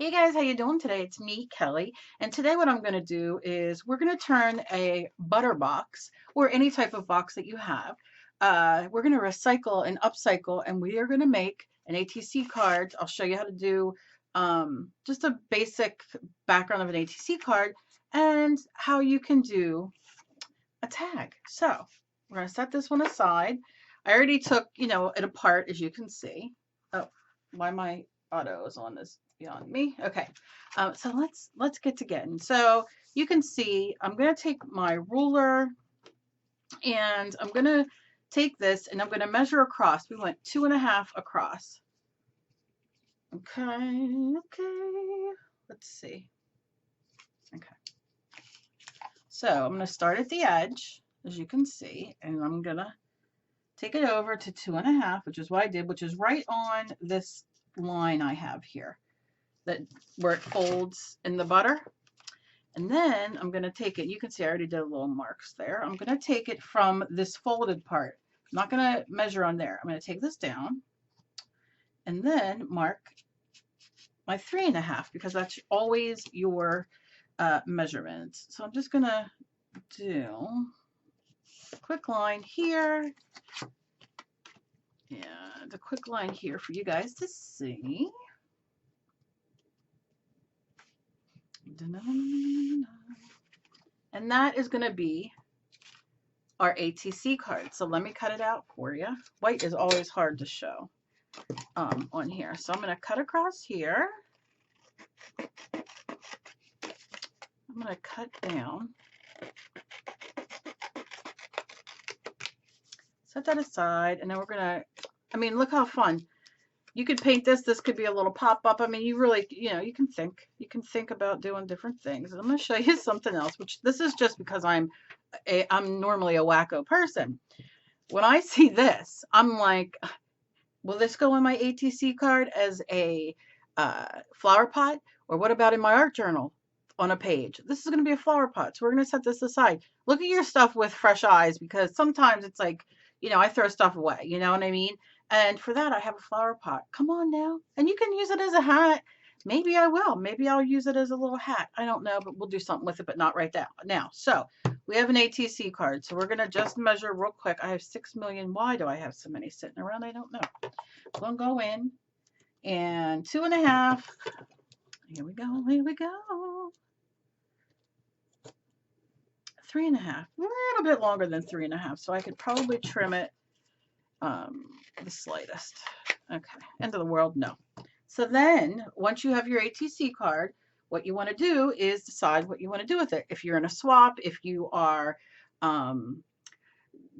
Hey guys, how you doing today? It's me, Kelly, and today what I'm going to do is we're going to turn a butter box or any type of box that you have. We're going to recycle and upcycle, and we are going to make an ATC card. I'll show you how to do just a basic background of an ATC card and how you can do a tag. So we're going to set this one aside. I already took, it apart, as you can see. Oh, why my auto is on this beyond me. Okay, so let's get to getting. So you can see I'm going to take my ruler and I'm going to take this and I'm going to measure across. We went 2.5 across. Okay, let's see. Okay, so I'm going to start at the edge, as you can see, and I'm going to take it over to 2.5, which is what I did, which is right on this line I have here, that where it folds in the butter. And then I'm going to take it, you can see I already did little marks there. I'm going to take it from this folded part. I'm not going to measure on there. I'm going to take this down and then mark my 3.5 because that's always your measurements. So I'm just going to do a quick line here. And a quick line here for you guys to see. And that is going to be our ATC card. So let me cut it out for you. White is always hard to show on here. So I'm going to cut across here. I'm going to cut down. Set that aside. And then we're going to, I mean, look how fun. You could paint this. This could be a little pop-up. I mean, you really, you can think about doing different things. I'm going to show you something else, which this is just because I'm normally a wacko person. When I see this, I'm like, will this go in my ATC card as a flower pot? Or what about in my art journal on a page? This is going to be a flower pot. So we're going to set this aside. Look at your stuff with fresh eyes, because sometimes it's like, I throw stuff away. You know what I mean? And for that, I have a flower pot. Come on now. And you can use it as a hat. Maybe I will. Maybe I'll use it as a little hat. I don't know, but we'll do something with it, but not right now. So we have an ATC card. So we're going to just measure real quick. I have 6 million. Why do I have so many sitting around? I don't know. I'm going to go in and 2.5. Here we go. Here we go. 3.5. A little bit longer than 3.5. So I could probably trim it the slightest. Okay, end of the world, no. So then once you have your ATC card, what you want to do is decide what you want to do with it. If you're in a swap, if you are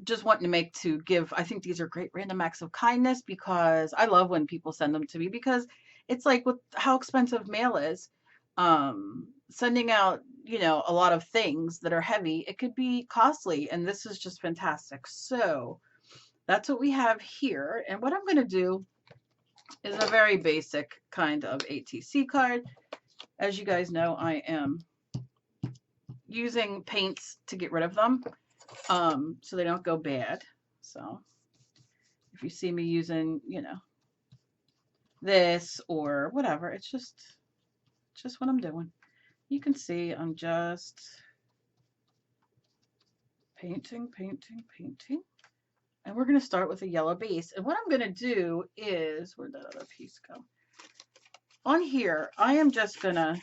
just wanting to give, I think these are great random acts of kindness, because I love when people send them to me, because it's like with how expensive mail is, sending out, a lot of things that are heavy, it could be costly, and this is just fantastic. So that's what we have here. And what I'm going to do is a very basic kind of ATC card. As you guys know, I am using paints to get rid of them so they don't go bad. So if you see me using, this or whatever, it's just what I'm doing. You can see I'm just painting. And we're going to start with a yellow base. And what I'm going to do is, where'd that other piece go? On here, I am just going to,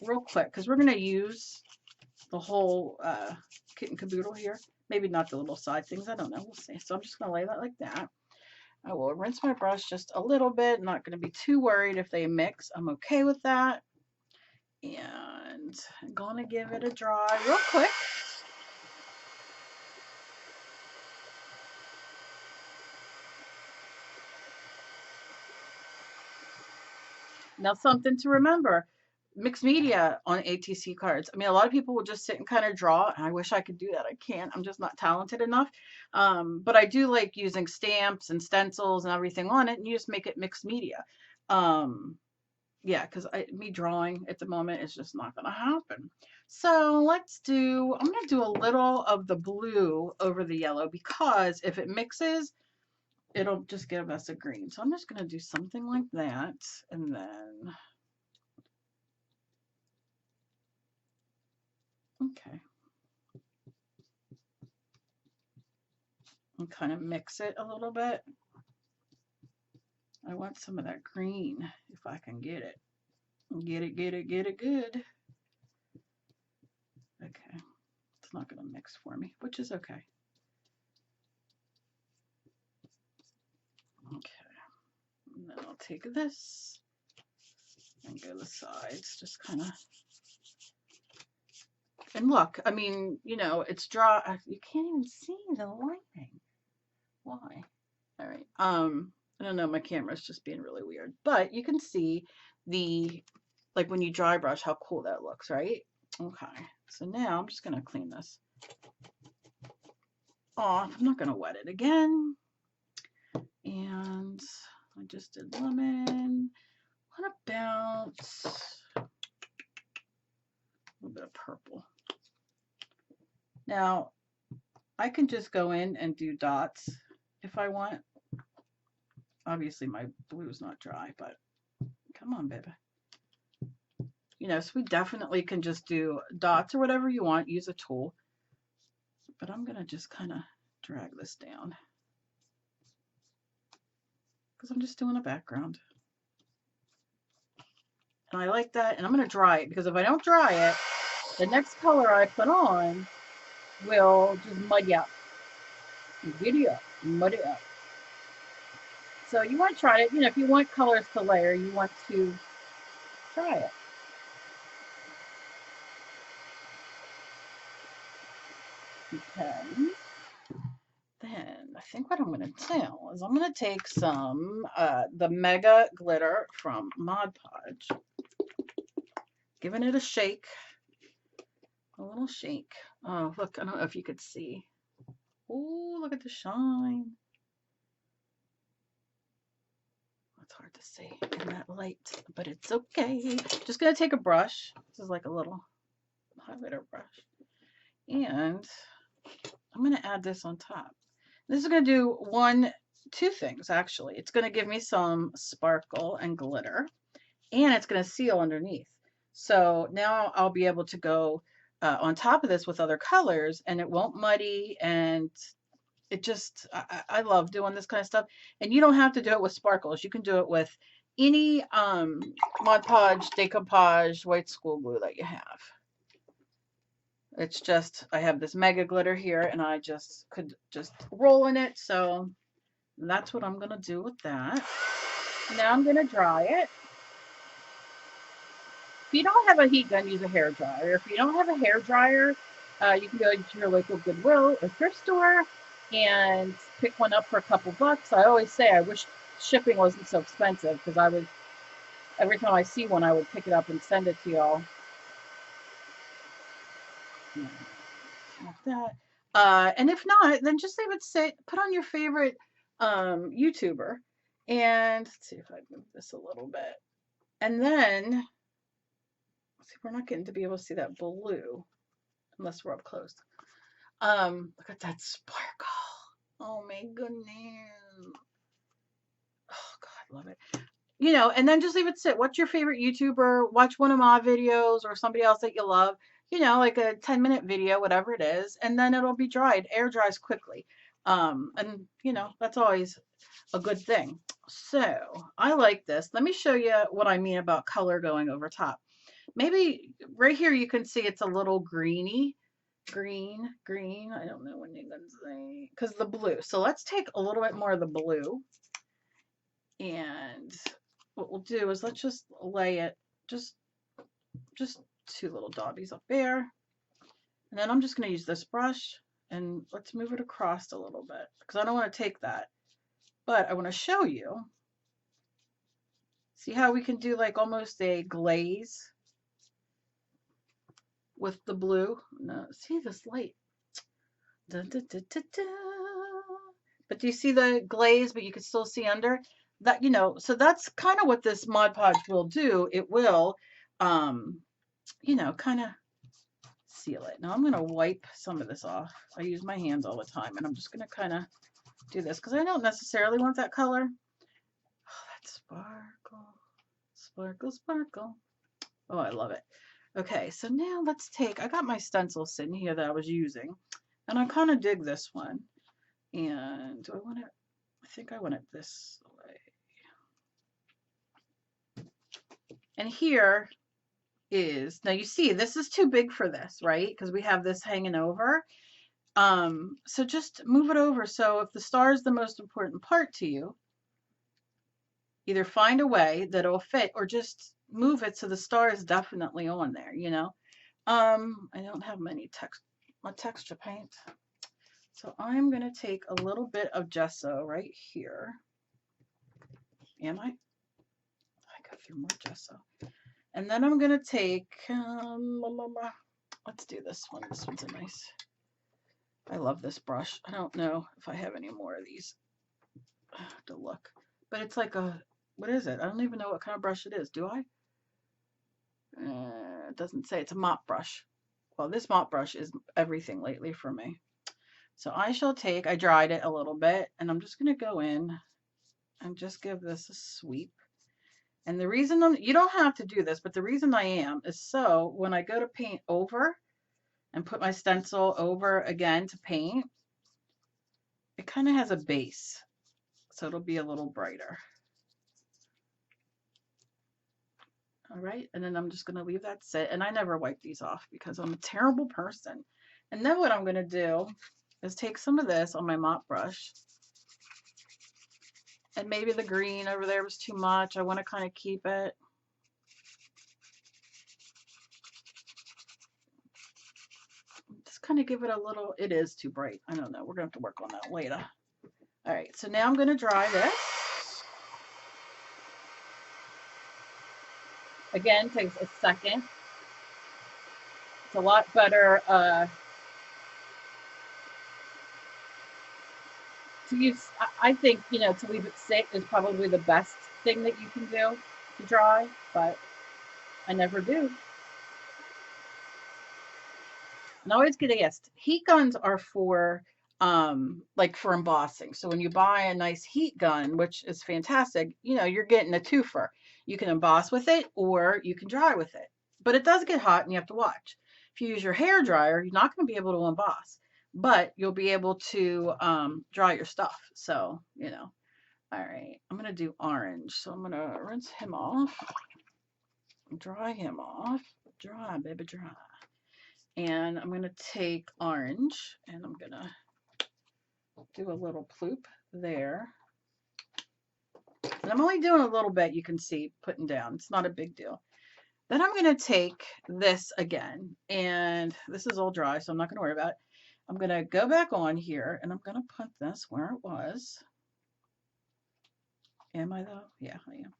real quick, because we're going to use the whole kit and caboodle here. Maybe not the little side things. I don't know. We'll see. So I'm just going to lay that like that. I will rinse my brush just a little bit. Not going to be too worried if they mix. I'm okay with that. And I'm going to give it a dry real quick. Now, something to remember, mixed media on ATC cards. I mean, a lot of people will just sit and kind of draw, and I wish I could do that. I can't. I'm just not talented enough. But I do like using stamps and stencils and everything on it, and you just make it mixed media. Yeah, because me drawing at the moment is just not going to happen. So I'm going to do a little of the blue over the yellow, because if it mixes, it'll just give us a green. So I'm just going to do something like that, and then Okay. And kind of mix it a little bit. I want some of that green if I can get it. Get it good. Okay. It's not going to mix for me, which is okay. Okay. And then I'll take this and go the sides, just kind of. And look, I mean, you know, it's dry. You can't even see the lighting. Why? All right. I don't know, my camera's just being really weird, but you can see the, like when you dry brush, how cool that looks, right? Okay. So now I'm just going to clean this off. I'm not going to wet it again. And I just did lemon. What about a little bit of purple? Now, I can just go in and do dots if I want. Obviously, my blue is not dry, but come on, baby. You know, so we definitely can just do dots or whatever you want. Use a tool. But I'm going to just kind of drag this down because I'm just doing a background. And I like that. And I'm going to dry it because if I don't dry it, the next color I put on will just muddy up. Giddy up. Muddy up. So you want to try it. You know, if you want colors to layer, you want to try it. Okay. Then I think what I'm going to do is I'm going to take some the Mega Glitter from Mod Podge, giving it a shake, a little shake. Oh, look, I don't know if you could see. Oh, look at the shine. It's hard to see in that light, but it's okay. Just going to take a brush. This is like a little highlighter brush. And I'm going to add this on top. This is going to do two things, actually. It's going to give me some sparkle and glitter, and it's going to seal underneath. So now I'll be able to go on top of this with other colors, and it won't muddy, and it just, I love doing this kind of stuff. And you don't have to do it with sparkles. You can do it with any Mod Podge, Decoupage, white school glue that you have. It's just, I have this Mega Glitter here and I just could just roll in it. So that's what I'm going to do with that. Now I'm going to dry it. If you don't have a heat gun, use a hair dryer. If you don't have a hair dryer, you can go to your local Goodwill or thrift store and pick one up for a couple bucks. I always say I wish shipping wasn't so expensive because I would, every time I see one, I would pick it up and send it to y'all. Yeah. Like that. And if not, then just leave it sit, put on your favorite YouTuber, and let's see if I move this a little bit. And then, see, we're not getting to be able to see that blue unless we're up close. Look at that sparkle. Oh my goodness. Oh God, love it. You know, and then just leave it sit. What's your favorite YouTuber? Watch one of my videos or somebody else that you love. You know, like a 10-minute video, whatever it is, and then it'll be dried. Air dries quickly. And you know, that's always a good thing. So I like this. Let me show you what I mean about color going over top. Maybe right here you can see it's a little greeny. Green. I don't know what you're gonna say. Because the blue. So let's take a little bit more of the blue. And what we'll do is let's just lay it just two little daubies up there. And then I'm just going to use this brush and let's move it across a little bit because I don't want to take that. But I want to show you. See how we can do like almost a glaze with the blue? No, see this light. Da, da, da, da, da. But do you see the glaze, but you can still see under? That, you know, so that's kind of what this Mod Podge will do. It will, you know, kind of seal it. Now I'm going to wipe some of this off. I use my hands all the time, and I'm just going to kind of do this because I don't necessarily want that color. Oh, that sparkle, sparkle, sparkle. Oh, I love it. Okay, so now let's take, I got my stencil sitting here that I was using, and I kind of dig this one. And do I want it? I think I want it this way. And here is, now you see, this is too big for this, right? Because we have this hanging over. So just move it over. So if the star is the most important part to you, either find a way that it'll fit or just move it so the star is definitely on there, you know? I don't have my texture paint. So I'm going to take a little bit of gesso right here. Am I? I go through more gesso. And then I'm going to take, let's do this one. This one's a nice, I love this brush. I don't know if I have any more of these to look, but it's like a, what is it? I don't even know what kind of brush it is. Do I? It doesn't say. It's a mop brush. Well, this mop brush is everything lately for me. So I shall take, I dried it a little bit, and I'm just going to go in and just give this a sweep. And the reason you don't have to do this, but the reason I am is so when I go to paint over and put my stencil over again to paint, it kind of has a base. So it'll be a little brighter. All right, and then I'm just going to leave that sit. And I never wipe these off because I'm a terrible person. And then what I'm going to do is take some of this on my mop brush. And maybe the green over there was too much. I want to kind of keep it. Just kind of give it a little, it is too bright. I don't know. We're going to have to work on that later. All right, so now I'm going to dry this. Again, takes a second. It's a lot better to use. I think, you know, to leave it sit is probably the best thing that you can do to dry, but I never do. And I always get asked, heat guns are for like for embossing. So when you buy a nice heat gun, which is fantastic, you know, you're getting a twofer. You can emboss with it or you can dry with it. But it does get hot and you have to watch. If you use your hair dryer, you're not going to be able to emboss, but you'll be able to dry your stuff. So, you know, all right, I'm going to do orange. So I'm going to rinse him off, dry him off, dry, baby, dry. And I'm going to take orange and I'm going to do a little ploop there. And I'm only doing a little bit, you can see, putting down. It's not a big deal. Then I'm going to take this again. And this is all dry, so I'm not going to worry about it. I'm going to go back on here and I'm going to put this where it was. Am I though? Yeah, I am.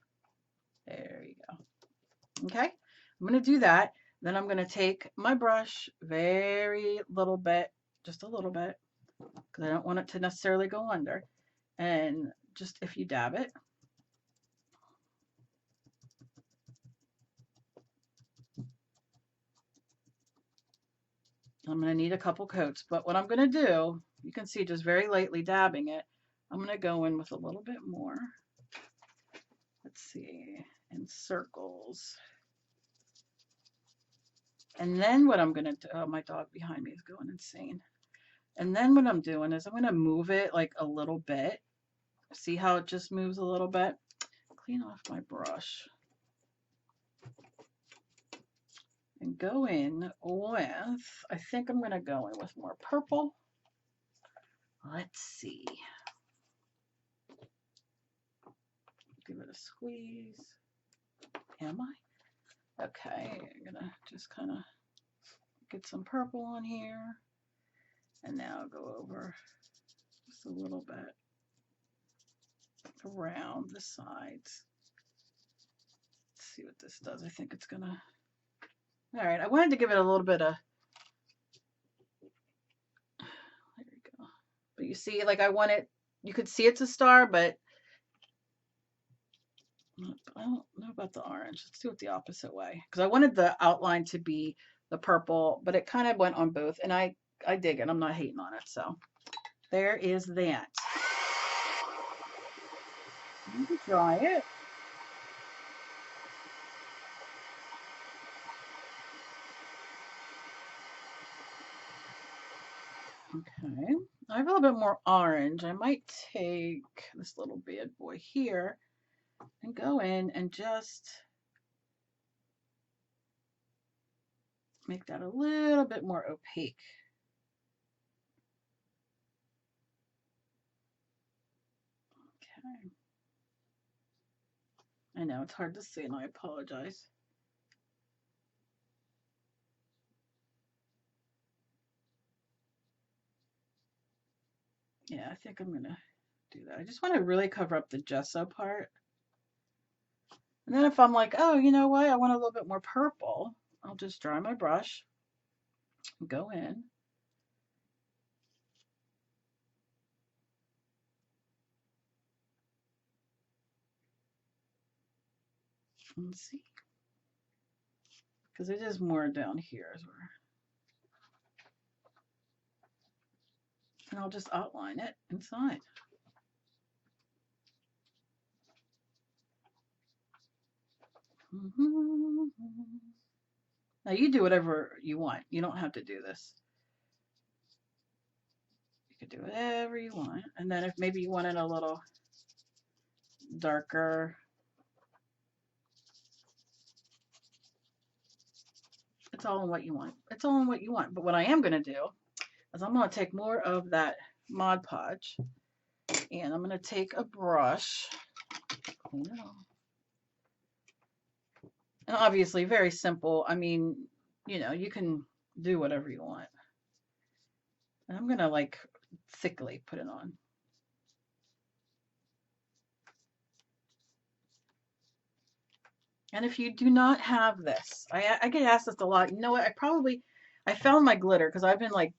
There you go. Okay, I'm going to do that. Then I'm going to take my brush, very little bit, just a little bit, because I don't want it to necessarily go under. And just if you dab it. I'm going to need a couple coats, but what I'm going to do, you can see just very lightly dabbing it. I'm going to go in with a little bit more. Let's see, in circles. And then what I'm going to do, oh, my dog behind me is going insane. And then what I'm doing is I'm going to move it like a little bit. See how it just moves a little bit? Clean off my brush. And go in with, I think I'm going to go in with more purple. Let's see. Give it a squeeze. Am I? Okay, I'm going to just kind of get some purple on here. And now go over just a little bit around the sides. Let's see what this does. I think it's going to, all right, I wanted to give it a little bit of, there you go. But you see, like I want it, you could see it's a star, but I don't know about the orange. Let's do it the opposite way. Because I wanted the outline to be the purple, but it kind of went on both. And I dig it. I'm not hating on it. So there is that. You can dry it. Okay, I have a little bit more orange. I might take this little bad boy here and go in and just make that a little bit more opaque. Okay. I know it's hard to see and I apologize. Yeah, I think I'm gonna do that. I just want to really cover up the gesso part. And then if I'm like, oh, you know what? I want a little bit more purple, I'll just dry my brush, go in. And see. Because it is more down here as well. And I'll just outline it inside. Now you do whatever you want. You don't have to do this. You could do whatever you want. And then if maybe you want it a little darker, it's all in what you want. It's all in what you want. But what I am going to do is I'm going to take more of that Mod Podge and I'm going to take a brush, clean it off. And obviously very simple. I mean, you know, you can do whatever you want. And I'm going to like thickly put it on. And if you do not have this, I get asked this a lot. You know what? I found my glitter because I've been like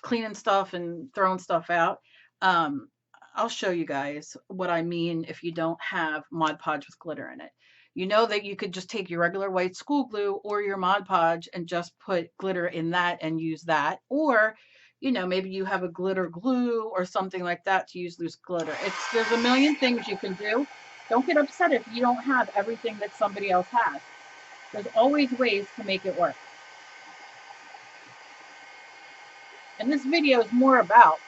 cleaning stuff and throwing stuff out. I'll show you guys what I mean if you don't have Mod Podge with glitter in it. You know that you could just take your regular white school glue or your Mod Podge and just put glitter in that and use that. Or, you know, maybe you have a glitter glue or something like that to use loose glitter. There's a million things you can do. Don't get upset if you don't have everything that somebody else has. There's always ways to make it work. And this video is more about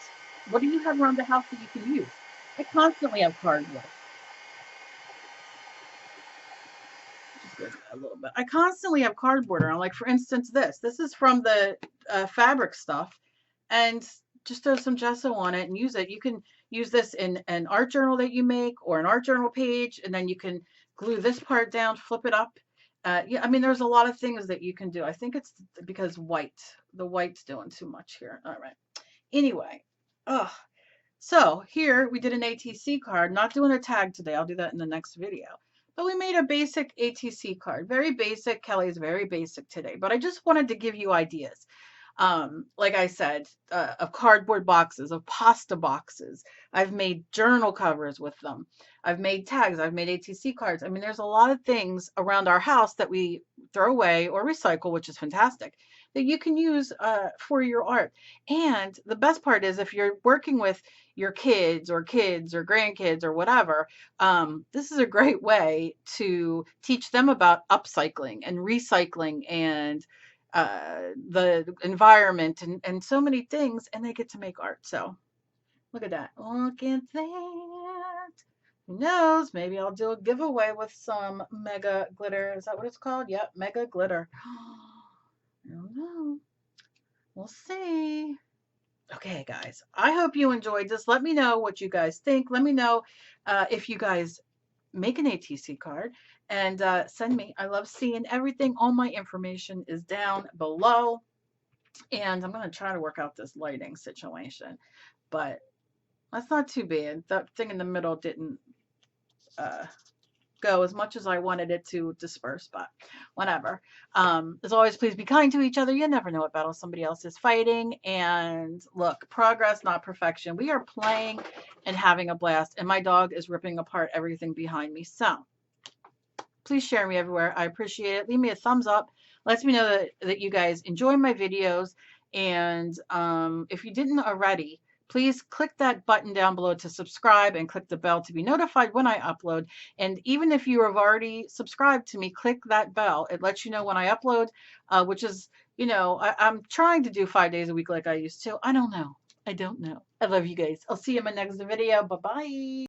what do you have around the house that you can use. I constantly have cardboard. Just go a little bit. I constantly have cardboard around. Like for instance, this is from the fabric stuff, and just throw some gesso on it and use it. You can use this in an art journal that you make or an art journal page, and then you can glue this part down, flip it up. Yeah, I mean, there's a lot of things that you can do. I think it's because the white's doing too much here. All right. Anyway, so here we did an ATC card. Not doing a tag today. I'll do that in the next video. But we made a basic ATC card. Very basic. Kelly's very basic today. But I just wanted to give you ideas. Like I said, of cardboard boxes, of pasta boxes. I've made journal covers with them. I've made tags. I've made ATC cards. I mean, there's a lot of things around our house that we throw away or recycle, which is fantastic, that you can use for your art. And the best part is if you're working with your kids or grandkids or whatever, this is a great way to teach them about upcycling and recycling and the environment and so many things, and they get to make art. So look at that. Look at that. Who knows? Maybe I'll do a giveaway with some mega glitter. Is that what it's called? Yep, mega glitter. I don't know. We'll see. Okay, guys. I hope you enjoyed this. Let me know what you guys think. Let me know if you guys make an ATC card and send me. I love seeing everything. All my information is down below. And I'm going to try to work out this lighting situation. But that's not too bad. That thing in the middle didn't go as much as I wanted it to disperse, but whatever. As always, please be kind to each other. You never know what battle somebody else is fighting. And look, progress, not perfection. We are playing and having a blast, and my dog is ripping apart everything behind me. So please share me everywhere. I appreciate it. Leave me a thumbs up. Lets me know that you guys enjoy my videos. And if you didn't already, please click that button down below to subscribe and click the bell to be notified when I upload. And even if you have already subscribed to me, click that bell. It lets you know when I upload, which is, you know, I'm trying to do 5 days a week like I used to. I don't know. I don't know. I love you guys. I'll see you in my next video. Bye-bye.